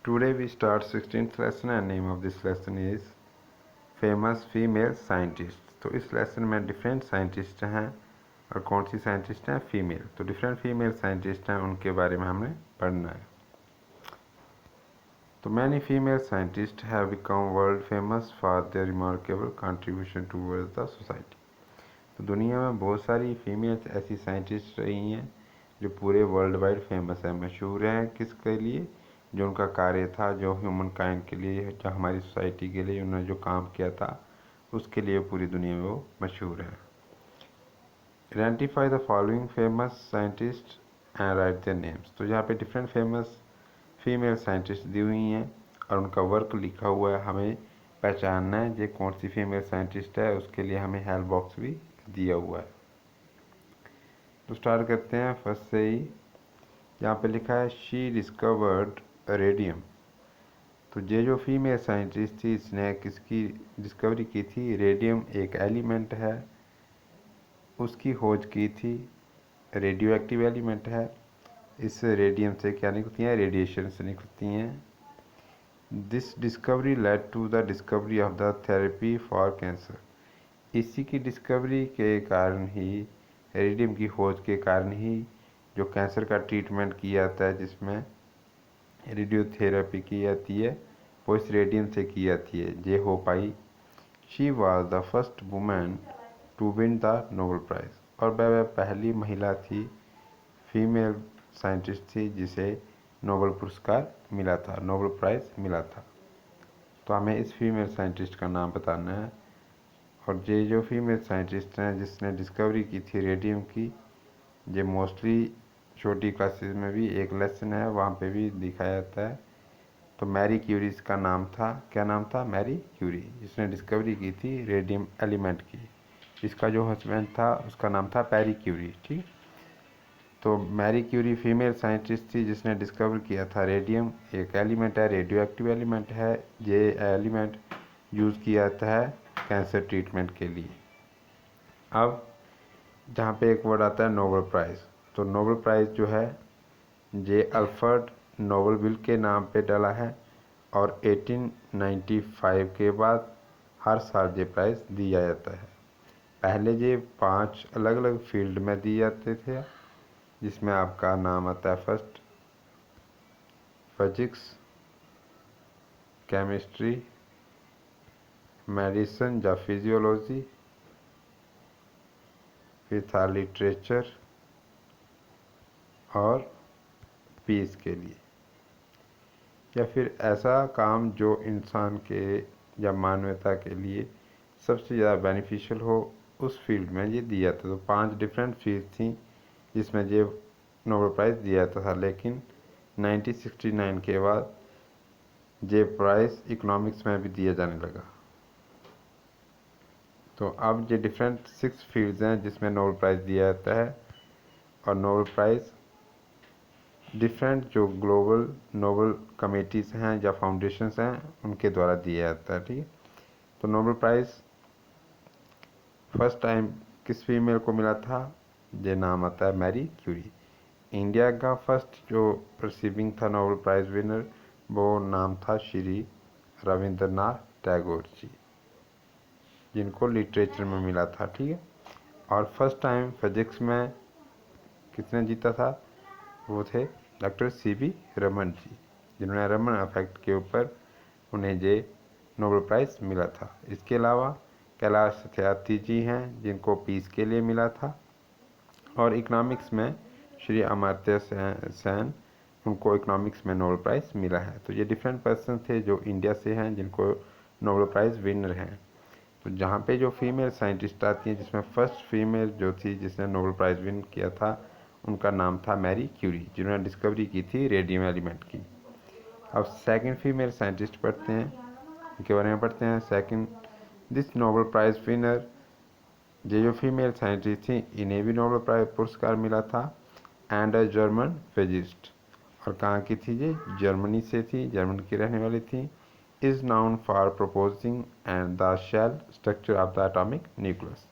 Today we start 16th lesson and name of this lesson is famous female scientists। तो इस lesson में different scientist हैं और कौन सी साइंटिस्ट हैं, फीमेल। तो डिफरेंट फीमेल साइंटिस्ट हैं, उनके बारे में हमने पढ़ना है। तो many female scientist have become world famous for their remarkable contribution towards the society. तो दुनिया में बहुत सारी फीमेल्स ऐसी साइंटिस्ट रही हैं जो पूरे वर्ल्ड वाइड फेमस है, मशहूर हैं। किसके लिए? जो उनका कार्य था, जो ह्यूमन काइंड के लिए, जो हमारी सोसाइटी के लिए उन्होंने जो काम किया था, उसके लिए पूरी दुनिया में वो मशहूर है। Identify the following famous scientist and right their names. तो यहाँ पे डिफरेंट फेमस फीमेल साइंटिस्ट दी हुई हैं और उनका वर्क लिखा हुआ है। हमें पहचानना है ये कौन सी फीमेल साइंटिस्ट है, उसके लिए हमें हेल्प बॉक्स भी दिया हुआ है। तो स्टार्ट करते हैं फर्स्ट से ही। यहाँ पे लिखा है शी डिस्कवर्ड रेडियम। तो ये जो फीमेल साइंटिस्ट थी, इसने किसकी डिस्कवरी की थी? रेडियम एक एलिमेंट है, उसकी खोज की थी। रेडियो एक्टिव एलिमेंट है। इस रेडियम से क्या निकलती हैं? रेडिएशन से निकलती हैं। This discovery led to the discovery of the therapy for cancer. इसी की डिस्कवरी के कारण ही, रेडियम की खोज के कारण ही जो कैंसर का ट्रीटमेंट किया जाता है, जिसमें रेडियोथेरेपी की जाती है, वो इस रेडियम से की जाती है, ये हो पाई। She was the first woman to win the Nobel prize. और वह पहली महिला थी, फीमेल साइंटिस्ट थी, जिसे नोबेल पुरस्कार मिला था, नोबेल प्राइज़ मिला था। तो हमें इस फीमेल साइंटिस्ट का नाम बताना है। और ये जो फीमेल साइंटिस्ट हैं जिसने डिस्कवरी की थी रेडियम की, ये मोस्टली छोटी क्लासेस में भी एक लेसन है, वहाँ पे भी दिखाया जाता है। तो मैरी क्यूरी इसका नाम था। क्या नाम था? मैरी क्यूरी, जिसने डिस्कवरी की थी रेडियम एलिमेंट की। इसका जो हस्बैंड था उसका नाम था पैरी क्यूरी। ठीक। तो मैरी क्यूरी फीमेल साइंटिस्ट थी जिसने डिस्कवर किया था रेडियम एक एलिमेंट है, रेडियो एक्टिव एलिमेंट है। ये एलिमेंट यूज़ किया जाता है कैंसर ट्रीटमेंट के लिए। अब जहाँ पे एक वर्ड आता है नोबेल प्राइज़, तो नोबेल प्राइज़ जो है ये अल्फ्रेड नोबेल बिल के नाम पे डला है और 1895 के बाद हर साल ये प्राइज़ दिया जाता है। पहले ये 5 अलग अलग फील्ड में दिए जाते थे, जिसमें आपका नाम आता है फर्स्ट फिजिक्स, केमिस्ट्री, मेडिसिन या फिजियोलॉजी, फिर था लिटरेचर और पीस के लिए, या फिर ऐसा काम जो इंसान के या मानवता के लिए सबसे ज़्यादा बेनिफिशियल हो, उस फील्ड में ये दिया था। तो 5 डिफरेंट फील्ड थी जिसमें ये नोबेल प्राइज़ दिया था। लेकिन 1969 के बाद ये प्राइज़ इकोनॉमिक्स में भी दिया जाने लगा। तो अब ये डिफरेंट 6 फील्ड्स हैं जिसमें नोबेल प्राइज़ दिया जाता है। और नोबेल प्राइज़ डिफरेंट जो ग्लोबल नोबेल कमेटीज़ हैं या फाउंडेशंस हैं, उनके द्वारा दिया जाता है। ठीक है। तो नोबेल प्राइज़ फर्स्ट टाइम किस फीमेल को मिला था? ये नाम आता है मैरी क्यूरी। इंडिया का फर्स्ट जो रिसीविंग था नोबेल प्राइज़ विनर, वो नाम था श्री रविंद्रनाथ टैगोर जी, जिनको लिटरेचर में मिला था। ठीक है। और फर्स्ट टाइम फिजिक्स में किसने जीता था? वो थे डॉक्टर सी.वी. रमन जी, जिन्होंने रमन इफेक्ट के ऊपर उन्हें ये नोबेल प्राइज़ मिला था। इसके अलावा कैलाश सत्यार्थी जी हैं, जिनको पीस के लिए मिला था। और इकोनॉमिक्स में श्री अमर्त्य सेन, उनको इकोनॉमिक्स में नोबेल प्राइज़ मिला है। तो ये डिफरेंट पर्सन थे जो इंडिया से हैं, जिनको नोबेल प्राइज़ विनर हैं। तो जहाँ पे जो फीमेल साइंटिस्ट आती हैं, जिसमें फर्स्ट फीमेल जो थी जिसने नोबेल प्राइज़ विन किया था, उनका नाम था मैरी क्यूरी, जिन्होंने डिस्कवरी की थी रेडियम एलिमेंट की। अब सेकंड फीमेल साइंटिस्ट पढ़ते हैं, उनके बारे में पढ़ते हैं। Second, this Nobel prize winner, ये जो फीमेल साइंटिस्ट थी, इन्हें भी नोबेल प्राइज़ पुरस्कार मिला था। एंड अ जर्मन फिजिस्ट, और कहाँ की थी ये? जर्मनी से थी, जर्मन की रहने वाली थी। Is known for proposing and the shell structure of the atomic nucleus.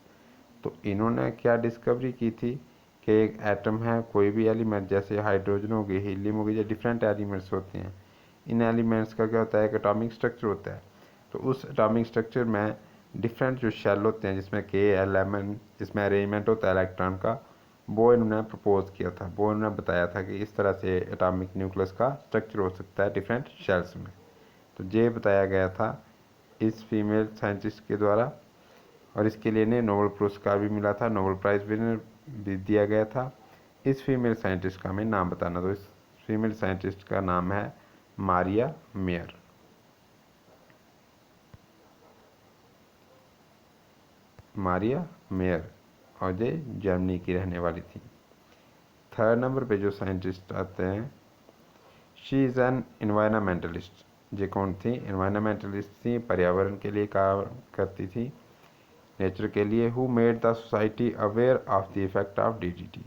तो इन्होंने क्या डिस्कवरी की थी कि एक एटम है, कोई भी एलिमेंट, जैसे हाइड्रोजन हो गई, हीलियम हो गई, या डिफरेंट एलिमेंट्स होते हैं, इन एलिमेंट्स का क्या होता है, एक एटॉमिक स्ट्रक्चर होता है। तो उस एटॉमिक स्ट्रक्चर में डिफरेंट जो शेल होते हैं जिसमें K, L, M जिसमें अरेंजमेंट होता है इलेक्ट्रॉन का, वो इन्होंने प्रपोज किया था, वो इन्होंने बताया था कि इस तरह से एटॉमिक न्यूक्लियस का स्ट्रक्चर हो सकता है डिफरेंट शेल्स में। तो ये बताया गया था इस फीमेल साइंटिस्ट के द्वारा, और इसके लिए इन्हें नोबेल पुरस्कार भी मिला था, नोबेल प्राइज़ भी दिया गया था। इस फीमेल साइंटिस्ट का हमें नाम बताना। तो इस फीमेल साइंटिस्ट का नाम है मारिया मेयर। मारिया मेयर, और ये जर्मनी की रहने वाली थी। थर्ड नंबर पे जो साइंटिस्ट आते हैं, शी इज़ एन इन्वायरमेंटलिस्ट। ये कौन थी? इन्वायरमेंटलिस्ट थी, पर्यावरण के लिए काम करती थी, नेचर के लिए। Who made the society aware of the effect of DDT,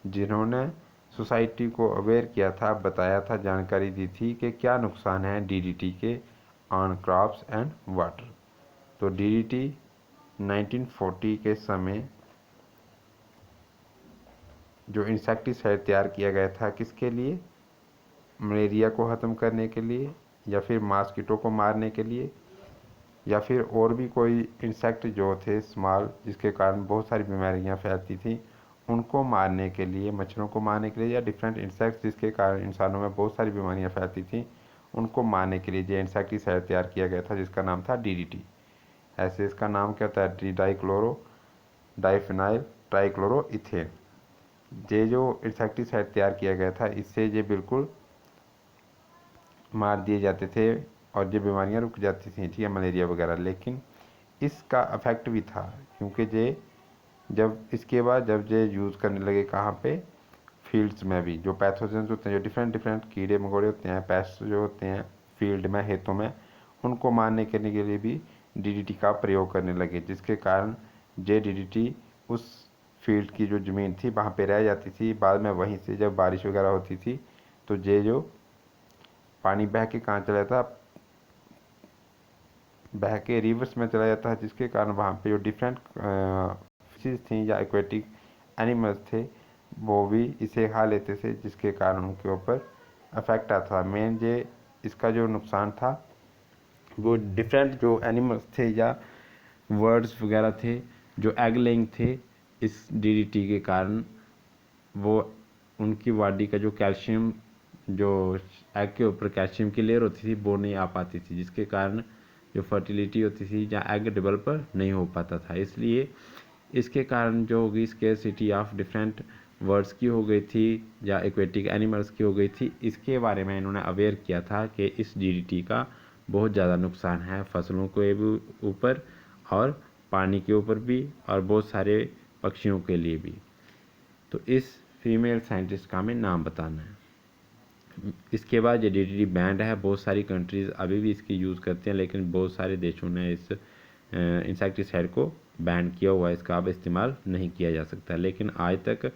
जिन्होंने सोसाइटी को अवेयर किया था, बताया था, जानकारी दी थी कि क्या नुकसान है DDT के ऑन क्रॉप्स एंड वाटर। तो DDT 1940 के समय जो इंसेक्टिसाइड तैयार किया गया था, किसके लिए? मलेरिया को ख़त्म करने के लिए, या फिर मॉस्किटो को मारने के लिए, या फिर और भी कोई इंसेक्ट जो थे स्मॉल, जिसके कारण बहुत सारी बीमारियां फैलती थी, उनको मारने के लिए, मच्छरों को मारने के लिए, या डिफरेंट इंसेक्ट्स जिसके कारण इंसानों में बहुत सारी बीमारियां फैलती थी, उनको मारने के लिए ये इंसेक्टिसाइड तैयार किया गया था, जिसका नाम था DDT। ऐसे इसका नाम क्या होता है? Dichlorodiphenyl trichloroethane. ये जो इंसेक्टिसाइड तैयार किया गया था, इससे ये बिल्कुल मार दिए जाते थे और ये बीमारियां रुक जाती थी, ठीक है, मलेरिया वगैरह। लेकिन इसका इफेक्ट भी था, क्योंकि ये जब इसके बाद जब ये यूज़ करने लगे कहाँ पे? फील्ड्स में भी। जो पैथोजेंस होते हैं, जो डिफरेंट डिफरेंट कीड़े मकोड़े होते हैं, पेस्ट जो होते हैं फील्ड में, खेतों में, उनको मारने के लिए भी DDT का प्रयोग करने लगे, जिसके कारण ये DDT उस फील्ड की जो ज़मीन थी वहाँ पे रह जाती थी। बाद में वहीं से जब बारिश वगैरह होती थी तो ये जो पानी बह के कहाँ चला जाता, बह के रिवर्स में चला जाता है, जिसके कारण वहाँ पे जो डिफरेंट फिशेज थी या एक्वेटिक एनिमल्स थे, वो भी इसे खा लेते थे, जिसके कारण उनके ऊपर अफेक्ट आता था। मेन ये इसका जो नुकसान था, वो डिफरेंट जो एनिमल्स थे या वर्ड्स वगैरह थे जो एग लेइंग थे, इस DDT के कारण वो उनकी बॉडी का जो कैल्शियम, जो एग के ऊपर कैल्शियम की लेयर होती थी, वो नहीं आ पाती थी, जिसके कारण जो फर्टिलिटी होती थी या एग डेवलपर नहीं हो पाता था। इसलिए इसके कारण जो होगी स्केर्सिटी ऑफ डिफरेंट वर्ड्स की हो गई थी या एक्वेटिक एनिमल्स की हो गई थी। इसके बारे में इन्होंने अवेयर किया था कि इस DDT का बहुत ज़्यादा नुकसान है फसलों के ऊपर और पानी के ऊपर भी, और बहुत सारे पक्षियों के लिए भी। तो इस फीमेल साइंटिस्ट का हमें नाम बताना है। इसके बाद ये DDT बैंड है, बहुत सारी कंट्रीज़ अभी भी इसकी यूज़ करते हैं, लेकिन बहुत सारे देशों ने इस इंसेक्टिसाइड को बैन किया हुआ है, इसका अब इस्तेमाल नहीं किया जा सकता। लेकिन आज तक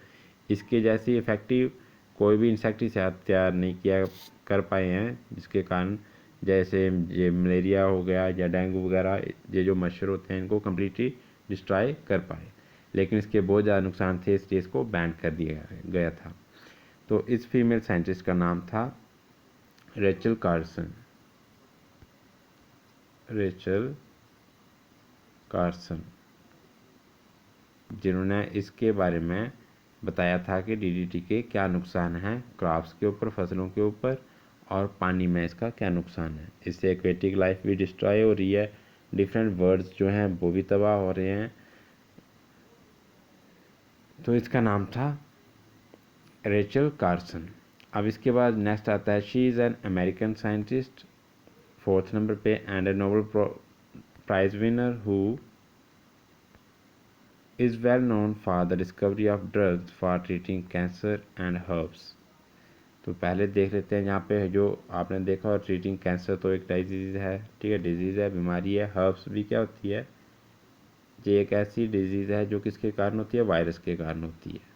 इसके जैसी इफ़ेक्टिव कोई भी इंसेक्टिसाइड तैयार नहीं किया कर पाए हैं, जिसके कारण जैसे ये मलेरिया हो गया या डेंगू वगैरह, ये जो मच्छर होते हैं, इनको कम्प्लीटली डिस्ट्रॉय कर पाए। लेकिन इसके बहुत ज़्यादा नुकसान थे, इसलिए इसको बैन कर दिया गया था। तो इस फीमेल साइंटिस्ट का नाम था रेचल कार्सन। रेचल कार्सन, जिन्होंने इसके बारे में बताया था कि DDT के क्या नुकसान हैं क्रॉप्स के ऊपर, फसलों के ऊपर, और पानी में इसका क्या नुकसान है। इससे एक्वेटिक लाइफ भी डिस्ट्रॉय हो रही है, डिफरेंट बर्ड्स जो हैं वो भी तबाह हो रहे हैं। तो इसका नाम था रेचल कार्सन। अब इसके बाद नेक्स्ट आता है, she is an American scientist, 4th number पे, and a Nobel prize winner who is well known for the discovery of drugs for treating cancer and herbs। तो पहले देख लेते हैं यहाँ पे जो आपने देखा, और ट्रीटिंग कैंसर तो एक डिजीज़ है, ठीक है, डिजीज़ है, बीमारी है। हर्ब्स भी क्या होती है? ये एक ऐसी डिजीज़ है जो किसके कारण होती है? वायरस के कारण होती है।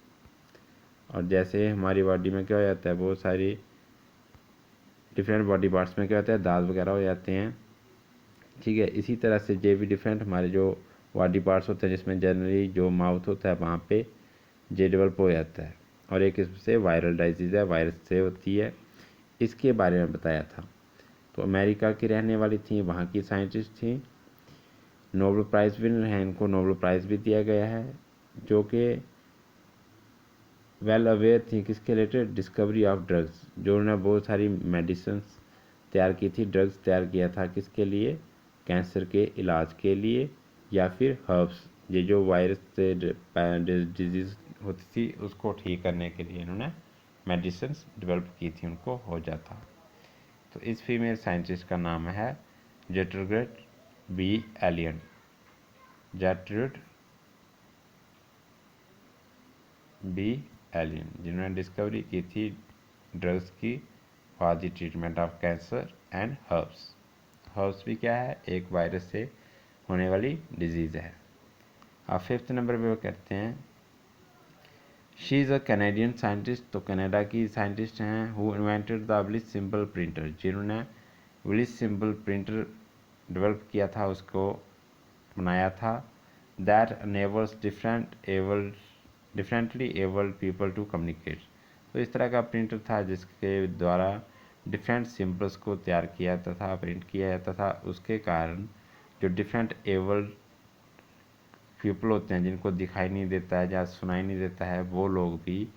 और जैसे हमारी बॉडी में क्या हो जाता है, बहुत सारी डिफरेंट बॉडी पार्ट्स में क्या होता है, दाग वगैरह हो जाते हैं, ठीक है। इसी तरह से ये भी डिफरेंट हमारे जो बॉडी पार्ट्स होते हैं, जिसमें जनरली जो माउथ होता है वहाँ पे जे डेवलप हो जाता है, और एक इससे वायरल डिजीज़ है, वायरस से होती है। इसके बारे में बताया था। तो अमेरिका की रहने वाली थी, वहाँ की साइंटिस्ट थी, नोबेल प्राइज़ विनर हैं, इनको नोबेल प्राइज़ भी दिया गया है, जो कि वेल अवेयर थी किसके रिलेटेड, डिस्कवरी ऑफ ड्रग्स, जो उन्होंने बहुत सारी मेडिसिन्स तैयार की थी, ड्रग्स तैयार किया था किसके लिए, कैंसर के इलाज के लिए, या फिर हर्ब्स, ये जो वायरस से डिजीज़ होती थी उसको ठीक करने के लिए इन्होंने मेडिसिन्स डेवलप की थी, उनको हो जाता। तो इस फीमेल साइंटिस्ट का नाम है जेट्रुड बी एलियन, जेट्रुड बी एलियन, जिन्होंने डिस्कवरी की थी ड्रग्स की for the treatment of cancer and herbs. Herbs भी क्या है, एक वायरस से होने वाली डिजीज़ है। अब 5th नंबर पे वो कहते हैं she is a Canadian scientist, तो कनाडा की साइंटिस्ट हैं, who invented the Bliss symbol printer, जिन्होंने ब्लिस सिंबल प्रिंटर डेवलप किया था, उसको बनाया था, that enables differently abled people to communicate. तो इस तरह का प्रिंटर था जिसके द्वारा डिफरेंट सिंबल्स को तैयार किया तथा प्रिंट किया जाता था, उसके कारण जो डिफरेंट एबल्ड पीपल होते हैं, जिनको दिखाई नहीं देता है या सुनाई नहीं देता है, वो लोग भी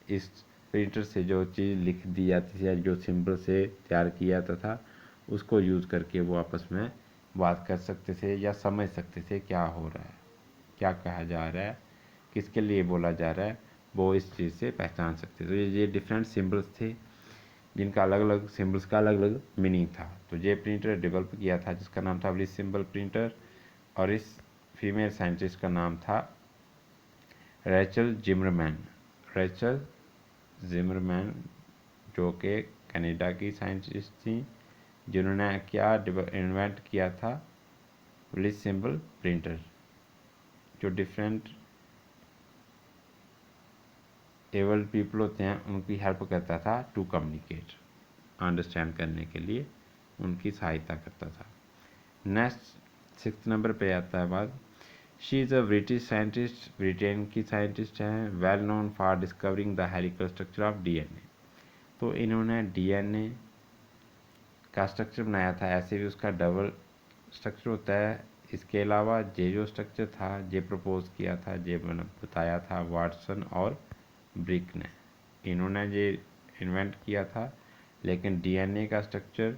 इस प्रिंटर से जो चीज़ लिख दी जाती थी या जो सिंबल से तैयार किया जाता था उसको यूज़ करके वो आपस में बात कर सकते थे या समझ सकते थे क्या हो रहा है, क्या कहा जा रहा है, किसके लिए बोला जा रहा है, वो इस चीज़ से पहचान सकते थे। तो ये डिफरेंट सिंबल्स थे जिनका अलग अलग सिंबल्स का अलग अलग मीनिंग था। तो ये प्रिंटर डेवलप किया था जिसका नाम था ब्लिस सिंबल प्रिंटर, और इस फीमेल साइंटिस्ट का नाम था रैचल जिमरमैन, रैचल जिमरमैन, जो कि कनाडा की साइंटिस्ट थी, जिन्होंने क्या इन्वेंट किया था, ब्लिस सिंबल प्रिंटर, जो डिफरेंट एबल्ड पीपल होते हैं उनकी हेल्प करता था टू कम्युनिकेट, अंडरस्टैंड करने के लिए उनकी सहायता करता था। नेक्स्ट 6th नंबर पे आता है बात, she is a British scientist, Britain की साइंटिस्ट हैं, well known for discovering the helical structure of DNA. तो इन्होंने डीएनए का स्ट्रक्चर बनाया था, ऐसे भी उसका डबल स्ट्रक्चर होता है। इसके अलावा ये जो स्ट्रक्चर था ये प्रपोज किया था, ये बताया था वाटसन और ब्रिक ने, इन्होंने ये इन्वेंट किया था, लेकिन डीएनए का स्ट्रक्चर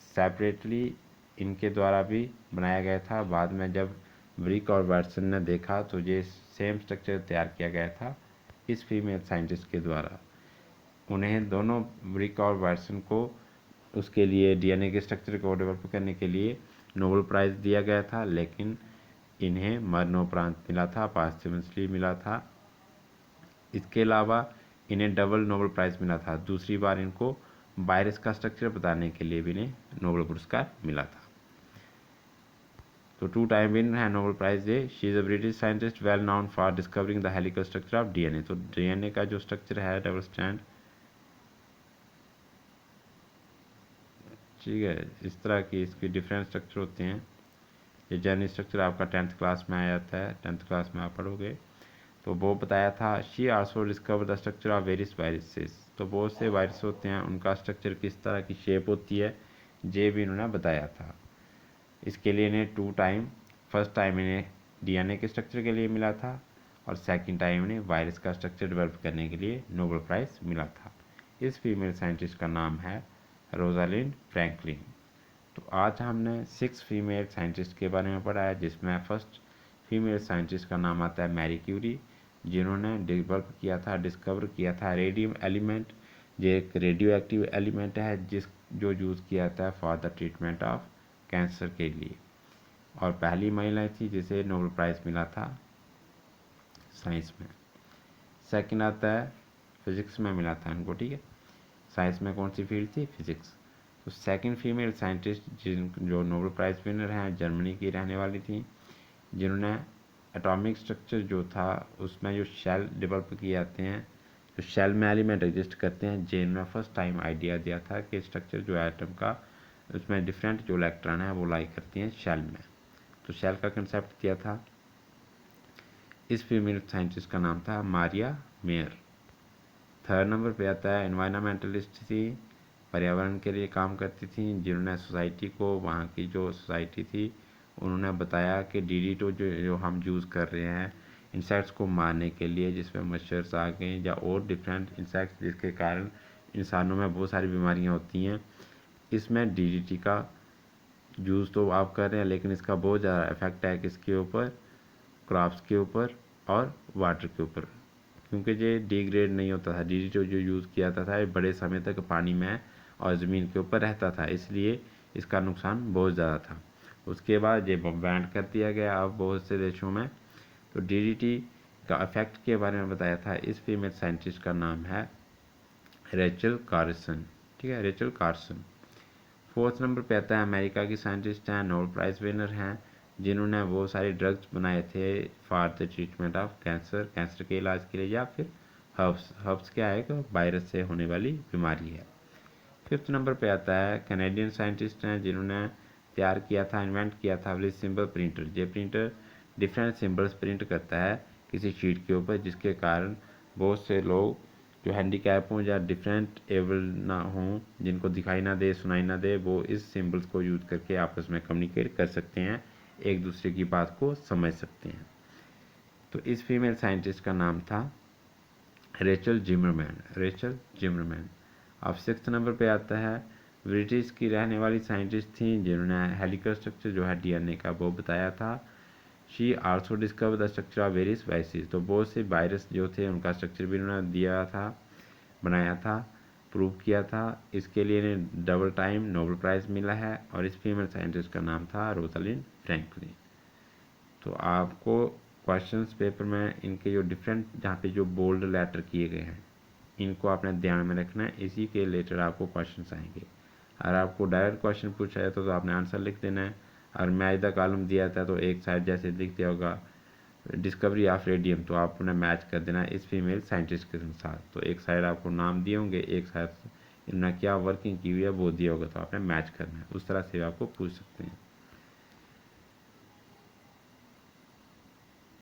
सेपरेटली इनके द्वारा भी बनाया गया था। बाद में जब ब्रिक और वाटसन ने देखा तो ये सेम स्ट्रक्चर तैयार किया गया था इस फीमेल साइंटिस्ट के द्वारा। उन्हें दोनों ब्रिक और वाटसन को उसके लिए डीएनए के स्ट्रक्चर को डेवलप करने के लिए नोबेल प्राइज़ दिया गया था, लेकिन इन्हें मरणोपरांत मिला था, पास्टमसली मिला था। इसके अलावा इन्हें डबल नोबेल प्राइज़ मिला था, दूसरी बार इनको वायरस का स्ट्रक्चर बताने के लिए भी इन्हें नोबेल पुरस्कार मिला था। तो 2 टाइम विनर है नोबेल प्राइज ये। She is a British scientist well known for discovering the helical structure of DNA. तो डीएनए का जो स्ट्रक्चर है डबल स्ट्रैंड, ठीक है, इस तरह की इसके डिफरेंट स्ट्रक्चर होते हैं। ये जर्नी स्ट्रक्चर आपका 10th क्लास में आ जाता है, 10th क्लास में आप पढ़ोगे। तो वो बताया था she also discover the structure of various viruses. तो बहुत से वायरस होते हैं, उनका स्ट्रक्चर किस तरह की शेप होती है ये भी इन्होंने बताया था। इसके लिए इन्हें 2 टाइम, फर्स्ट टाइम इन्हें डीएनए के स्ट्रक्चर के लिए मिला था और सेकंड टाइम इन्हें वायरस का स्ट्रक्चर डेवलप करने के लिए नोबेल प्राइज़ मिला था। इस फीमेल साइंटिस्ट का नाम है रोजालिंड फ्रैंकलिन। तो आज हमने 6 फीमेल साइंटिस्ट के बारे में पढ़ा है, जिसमें फर्स्ट फीमेल साइंटिस्ट का नाम आता है मैरी क्यूरी, जिन्होंने डेवलप किया था, डिस्कवर किया था रेडियम एलिमेंट। ये एक रेडियो एक्टिव एलिमेंट है जो यूज़ किया जाता है for the treatment of cancer के लिए, और पहली महिला थी जिसे नोबेल प्राइज़ मिला था साइंस में। सेकंड आता है फिज़िक्स में मिला था इनको, ठीक है। साइंस में कौन सी फील्ड थी, फिज़िक्स। तो सेकंड फीमेल साइंटिस्ट जो नोबेल प्राइज़ विनर हैं, जर्मनी की रहने वाली थी, जिन्होंने एटॉमिक स्ट्रक्चर जो था उसमें जो शेल डेवलप किए जाते हैं, जो शेल में एलिमेंट एग्जिस्ट करते हैं, जिन्होंने फर्स्ट टाइम आइडिया दिया था कि स्ट्रक्चर जो है एटम का, उसमें डिफरेंट जो इलेक्ट्रॉन है वो लाई करती हैं शेल में। तो शेल का कंसेप्ट दिया था। इस फीमेल साइंटिस्ट का नाम था मारिया मेयर। थर्ड नंबर पे आता है एनवायरमेंटलिस्ट थी पर्यावरण के लिए काम करती थी, जिन्होंने सोसाइटी को, वहाँ की जो सोसाइटी थी, उन्होंने बताया कि DDT जो जो हम यूज़ कर रहे हैं इंसेक्ट्स को मारने के लिए, जिसमें मच्छर आ गए या और डिफरेंट इंसेक्ट्स जिसके कारण इंसानों में बहुत सारी बीमारियाँ होती हैं, इसमें DDT का यूज़ तो आप कर रहे हैं लेकिन इसका बहुत ज़्यादा इफेक्ट है किसके ऊपर, क्रॉप्स के ऊपर और वाटर के ऊपर, क्योंकि ये डिग्रेड नहीं होता था। DDT जो यूज़ किया जाता था ये बड़े समय तक पानी में और ज़मीन के ऊपर रहता था, इसलिए इसका नुकसान बहुत ज़्यादा था। उसके बाद ये बैन कर दिया गया अब बहुत से देशों में। तो DDT का इफेक्ट के बारे में बताया था। इस फीमेल साइंटिस्ट का नाम है रेचल कार्सन। ठीक है, रेचल कार्सन। 4th नंबर पे आता है, अमेरिका की साइंटिस्ट हैं, नोबेल प्राइज़ विनर हैं, जिन्होंने वो सारे ड्रग्स बनाए थे for the treatment of cancer, cancer के इलाज के लिए, या फिर हर्ब्स क्या है कि वायरस से होने वाली बीमारी है। 5th नंबर पे आता है, कैनेडियन साइंटिस्ट हैं, जिन्होंने तैयार किया था, इन्वेंट किया था विद सिंबल प्रिंटर। ये प्रिंटर डिफरेंट सिंबल्स प्रिंट करता है किसी शीट के ऊपर, जिसके कारण बहुत से लोग जो हैंडीकैप हों या डिफरेंट एबल ना हों, जिनको दिखाई ना दे, सुनाई ना दे, वो इस सिंबल्स को यूज़ करके आपस में कम्युनिकेट कर सकते हैं, एक दूसरे की बात को समझ सकते हैं। तो इस फीमेल साइंटिस्ट का नाम था रेचल जिमरमैन, रेचल जिमरमैन। अब 6th नंबर पे आता है, ब्रिटिश की रहने वाली साइंटिस्ट थी, जिन्होंने हेलिकल स्ट्रक्चर जो है DNA का वो बताया था। She also discover the structure of various viruses. तो बहुत से वायरस जो थे उनका स्ट्रक्चर भी उन्होंने दिया था, बनाया था, प्रूव किया था। इसके लिए इन्हें डबल टाइम नोबेल प्राइज़ मिला है और इस फीमेल साइंटिस्ट का नाम था रोसलिन फ्रैंकलिन। तो आपको क्वेश्चंस पेपर में इनके जो डिफरेंट जहाँ पे जो बोल्ड लेटर किए गए हैं इनको आपने ध्यान में रखना है, इसी के रिलेटेड आपको क्वेश्चंस आएंगे। अगर आपको डायरेक्ट क्वेश्चन पूछा है तो आपने आंसर लिख देना है। और मैच द कॉलम दिया था तो एक साइड जैसे लिख दिया होगा डिस्कवरी ऑफ रेडियम, तो आपने मैच कर देना इस फीमेल साइंटिस्ट के साथ। तो एक साइड आपको नाम दिए होंगे, एक साइड इन्होंने क्या वर्किंग की हुई है वो दिया होगा, तो आपने मैच करना है। उस तरह से आपको पूछ सकते हैं।